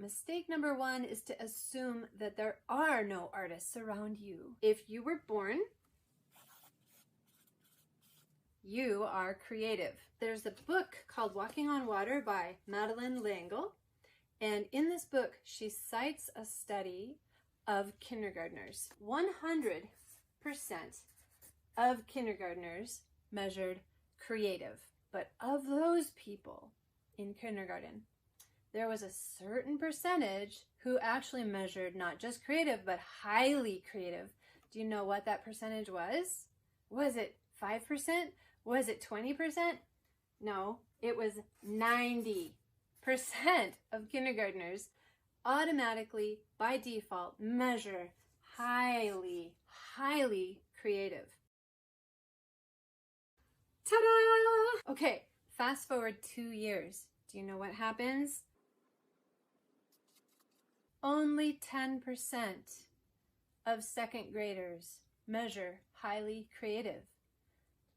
Mistake number one is to assume that there are no artists around you. If you were born, you are creative. There's a book called Walking on Water by Madeleine L'Engle. And in this book, she cites a study of kindergartners. 100% of kindergartners measured creative. But of those people in kindergarten, there was a certain percentage who actually measured not just creative, but highly creative. Do you know what that percentage was? Was it 5%? Was it 20%? No, it was 90% of kindergartnners automatically, by default, measure highly creative. Ta-da! Okay, fast forward 2 years. Do you know what happens? Only 10% of second graders measure highly creative.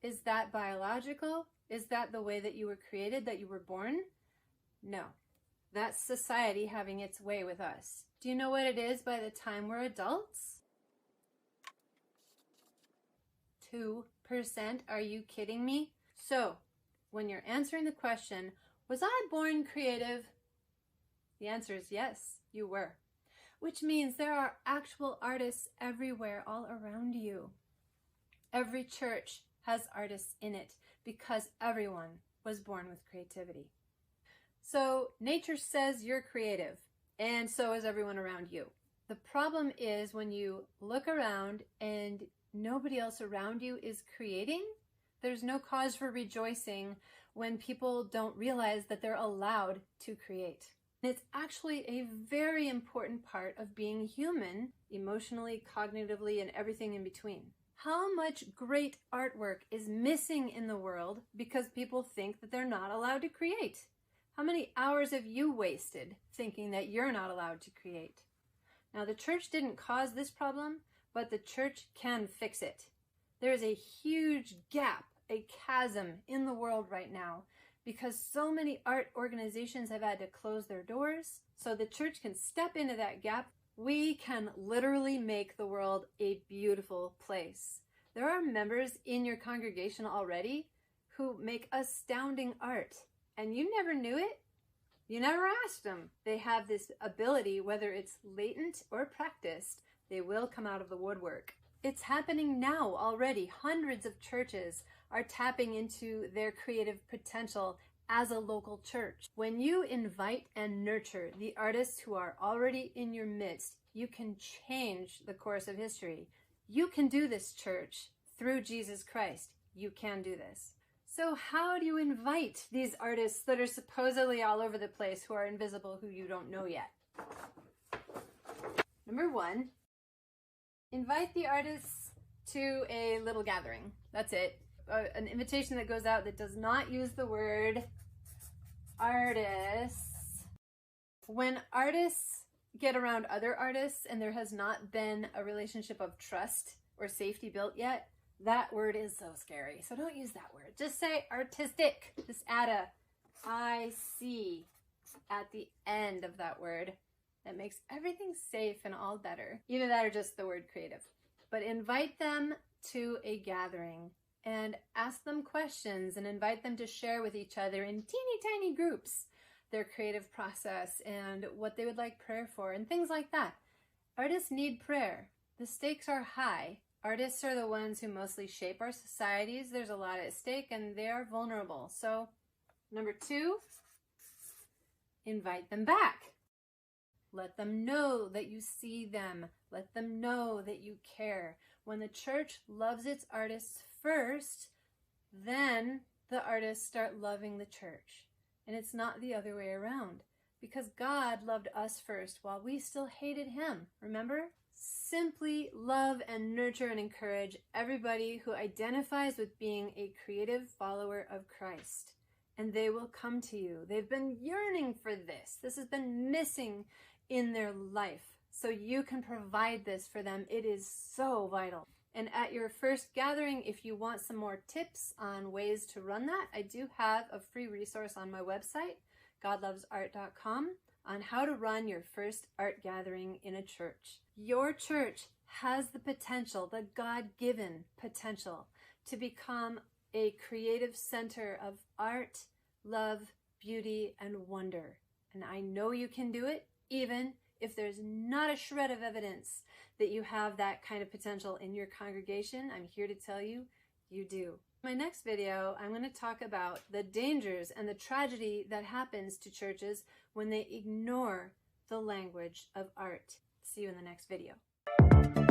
Is that biological? Is that the way that you were created, that you were born? No. That's society having its way with us. Do you know what it is by the time we're adults? 2%. Are you kidding me? So, when you're answering the question, was I born creative? The answer is yes, you were. Which means there are actual artists everywhere, all around you. Every church has artists in it because everyone was born with creativity. So nature says you're creative, and so is everyone around you. The problem is when you look around and nobody else around you is creating, there's no cause for rejoicing when people don't realize that they're allowed to create. It's actually a very important part of being human, emotionally, cognitively, and everything in between. How much great artwork is missing in the world because people think that they're not allowed to create? How many hours have you wasted thinking that you're not allowed to create? Now, the church didn't cause this problem, but the church can fix it. There is a huge gap, a chasm in the world right now because so many art organizations have had to close their doors. So the church can step into that gap. We can literally make the world a beautiful place. There are members in your congregation already who make astounding art, and you never knew it. You never asked them. They have this ability, whether it's latent or practiced, they will come out of the woodwork. It's happening now already. Hundreds of churches are tapping into their creative potential as a local church. When you invite and nurture the artists who are already in your midst, you can change the course of history. You can do this, church, through Jesus Christ. You can do this. So how do you invite these artists that are supposedly all over the place, who are invisible, who you don't know yet? Number one, invite the artists to a little gathering. That's it. An invitation that goes out that does not use the word artists. When artists get around other artists and there has not been a relationship of trust or safety built yet, that word is so scary. So don't use that word. Just say artistic. Just add a I-C at the end of that word. That makes everything safe and all better. Either that or just the word creative. But invite them to a gathering and ask them questions and invite them to share with each other in teeny tiny groups their creative process and what they would like prayer for and things like that. Artists need prayer. The stakes are high. Artists are the ones who mostly shape our societies. There's a lot at stake and they are vulnerable. So, number two, invite them back. Let them know that you see them. Let them know that you care. When the church loves its artists first, then the artists start loving the church. And it's not the other way around. Because God loved us first while we still hated him. Remember? Simply love and nurture and encourage everybody who identifies with being a creative follower of Christ. And they will come to you. They've been yearning for this. This has been missing in their life. So you can provide this for them. It is so vital. And at your first gathering, if you want some more tips on ways to run that, I do have a free resource on my website, godlovesart.com, on how to run your first art gathering in a church. Your church has the potential, the God-given potential, to become a creative center of art, love, beauty, and wonder. And I know you can do it, even if there's not a shred of evidence that you have that kind of potential in your congregation. I'm here to tell you, you do. In my next video, I'm going to talk about the dangers and the tragedy that happens to churches when they ignore the language of art. See you in the next video.